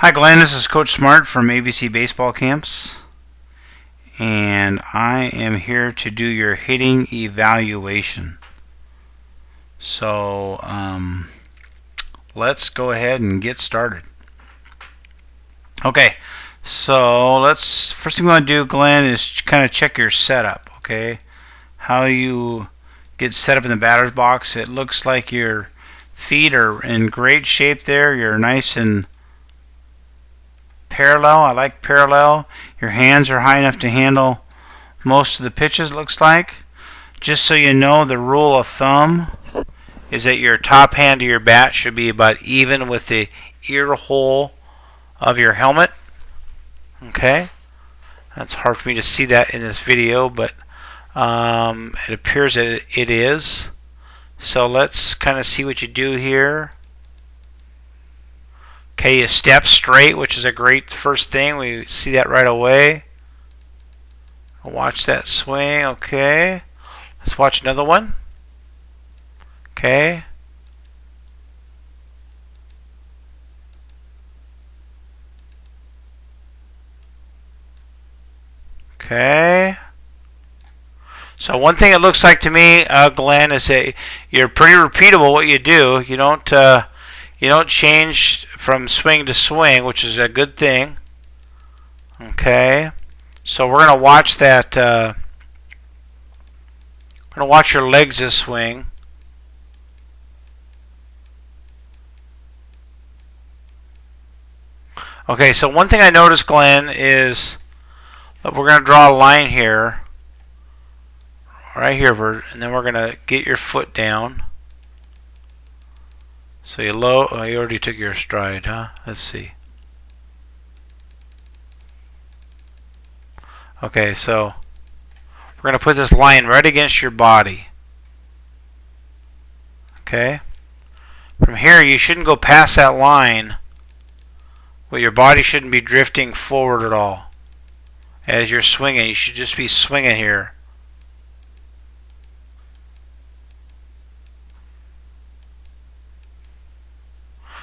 Hi Glenn, this is Coach Smart from ABC Baseball Camps, and I am here to do your hitting evaluation. So let's go ahead and get started. Okay, so first thing we want to do, Glenn, is kind of check your setup. Okay, how you get set up in the batter's box. It looks like your feet are in great shape there. You're nice and parallel. I like parallel. Your hands are high enough to handle most of the pitches, it looks like. Just so you know, the rule of thumb is that your top hand of your bat should be about even with the ear hole of your helmet. Okay, that's hard for me to see that in this video, but it appears that it is. So let's kind of see what you do here. Okay, you step straight, which is a great first thing. We see that right away. Watch that swing. Okay, let's watch another one. Okay. Okay. So one thing it looks like to me, Glenn, is that you're pretty repeatable what you do. You don't change from swing to swing, which is a good thing. Okay. So we're gonna watch that. We're gonna watch your legs this swing. Okay. So one thing I noticed, Glenn, is we're gonna draw a line here. Right here, and then we're going to get your foot down. So you low. Oh, you already took your stride, huh? Let's see. Okay, so we're going to put this line right against your body. Okay. From here, you shouldn't go past that line. Well, your body shouldn't be drifting forward at all. As you're swinging, you should just be swinging here.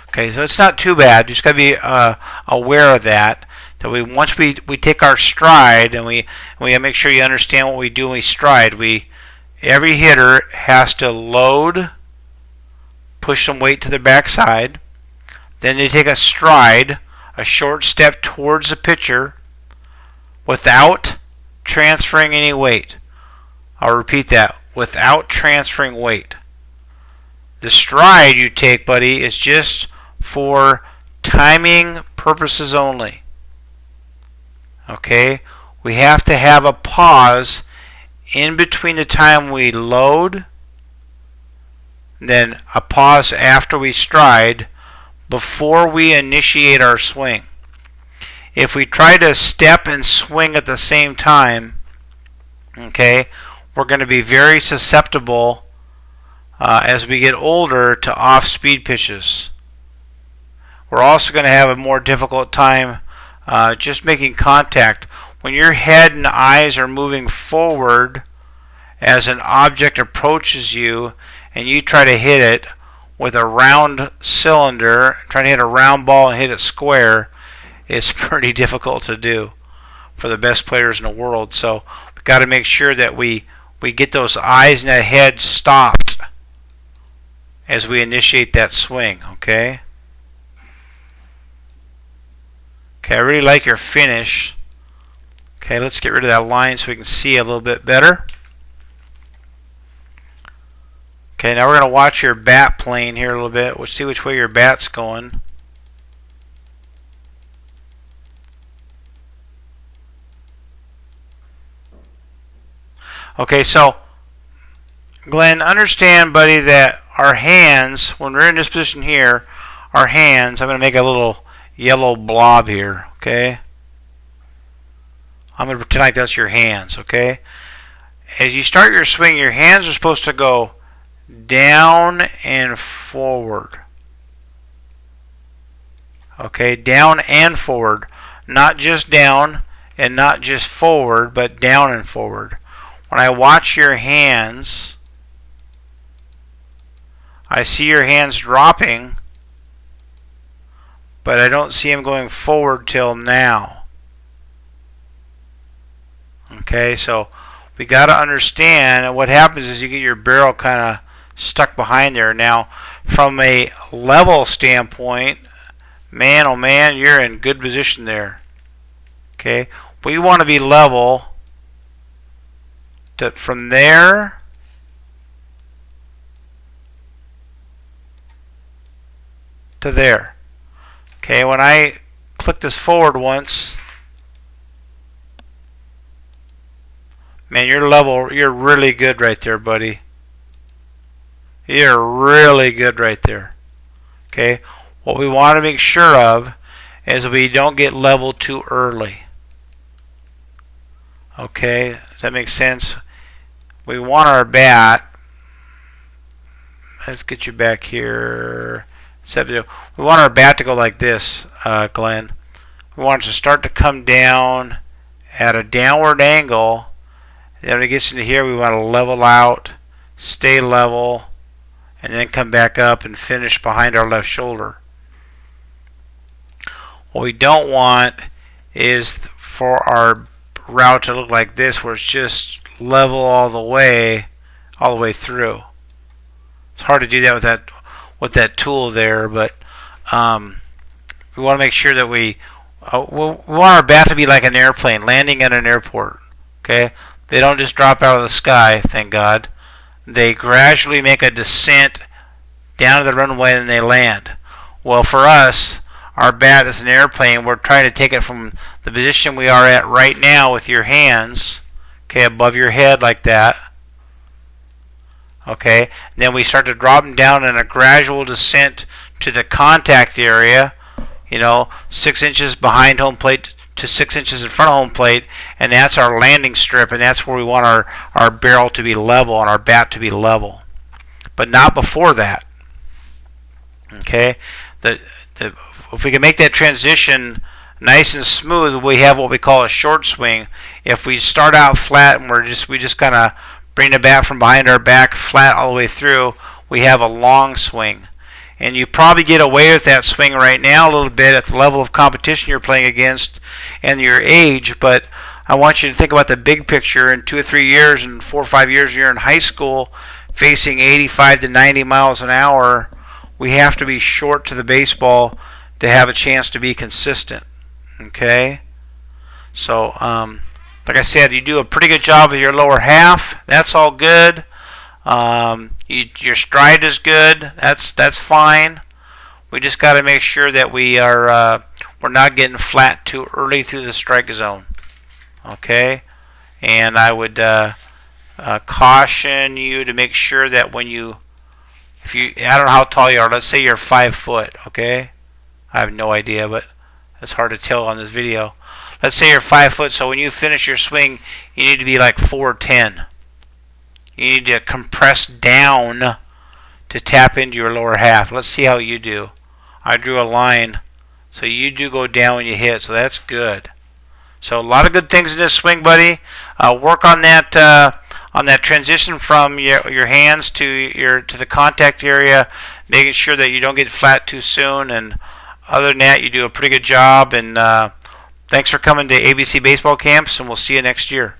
Okay, so it's not too bad. You just got to be aware of that. That once we take our stride, and we make sure you understand what we do when we stride. Every hitter has to load, push some weight to the backside. Then they take a stride, a short step towards the pitcher, without transferring any weight. I'll repeat that: without transferring weight. The stride you take, buddy, is just for timing purposes only. Okay? We have to have a pause in between the time we load, then a pause after we stride, before we initiate our swing. If we try to step and swing at the same time, okay, we're going to be very susceptible as we get older to off-speed pitches. We're also going to have a more difficult time just making contact. When your head and eyes are moving forward as an object approaches you and you try to hit it with a round cylinder, trying to hit a round ball and hit it square, it's pretty difficult to do for the best players in the world. So we've got to make sure that we get those eyes and that head stopped as we initiate that swing. Okay? Okay, I really like your finish. Okay, let's get rid of that line so we can see a little bit better. Okay, now we're going to watch your bat plane here a little bit. We'll see which way your bat's going. Okay, so Glenn, understand, buddy, that our hands, when we're in this position here, our hands, I'm going to make a little yellow blob here, okay? I'm going to pretend like that's your hands, okay? As you start your swing, your hands are supposed to go down and forward. Okay, down and forward. Not just down and not just forward, but down and forward. When I watch your hands, I see your hands dropping, but I don't see him going forward till now. Okay, so we got to understand what happens is you get your barrel kind of stuck behind there. Now, from a level standpoint, man, oh man, you're in good position there. Okay, we want to be level from there to there. Okay, when I click this forward once, man, you're level. You're really good right there, buddy. You're really good right there. Okay, what we want to make sure of is we don't get level too early. Okay, does that make sense? We want our bat. Let's get you back here. We want our bat to go like this, Glenn. We want it to start to come down at a downward angle. Then when it gets into here, we want to level out, stay level, and then come back up and finish behind our left shoulder. What we don't want is for our route to look like this, where it's just level all the way through. It's hard to do that with that tool there, but we want to make sure that we want our bat to be like an airplane landing at an airport. Okay, they don't just drop out of the sky, thank God. They gradually make a descent down to the runway and they land. Well, for us, our bat is an airplane. We're trying to take it from the position we are at right now with your hands, okay, above your head like that. Okay, and then we start to drop them down in a gradual descent to the contact area, 6 inches behind home plate to 6 inches in front of home plate, and that's our landing strip, and that's where we want our barrel to be level and our bat to be level, but not before that. Okay, if we can make that transition nice and smooth, we have what we call a short swing. If we start out flat and we just kind of bring the bat from behind our back flat all the way through, we have a long swing. And you probably get away with that swing right now a little bit at the level of competition you're playing against and your age, but I want you to think about the big picture. In 2 or 3 years and 4 or 5 years you're in high school facing 85 to 90 miles an hour, we have to be short to the baseball to have a chance to be consistent. Okay? So, like I said, you do a pretty good job with your lower half. That's all good. Your stride is good. That's fine. We just got to make sure that we're not getting flat too early through the strike zone. Okay? And I would caution you to make sure that I don't know how tall you are. Let's say you're 5 foot. Okay? I have no idea, but it's hard to tell on this video. Let's say you're 5 foot, so when you finish your swing, you need to be like 4'10". You need to compress down to tap into your lower half. Let's see how you do. I drew a line, so you do go down when you hit, so that's good. So a lot of good things in this swing, buddy. Work on that transition from your hands to the contact area, making sure that you don't get flat too soon. And other than that, you do a pretty good job. And thanks for coming to ABC Baseball Camps, and we'll see you next year.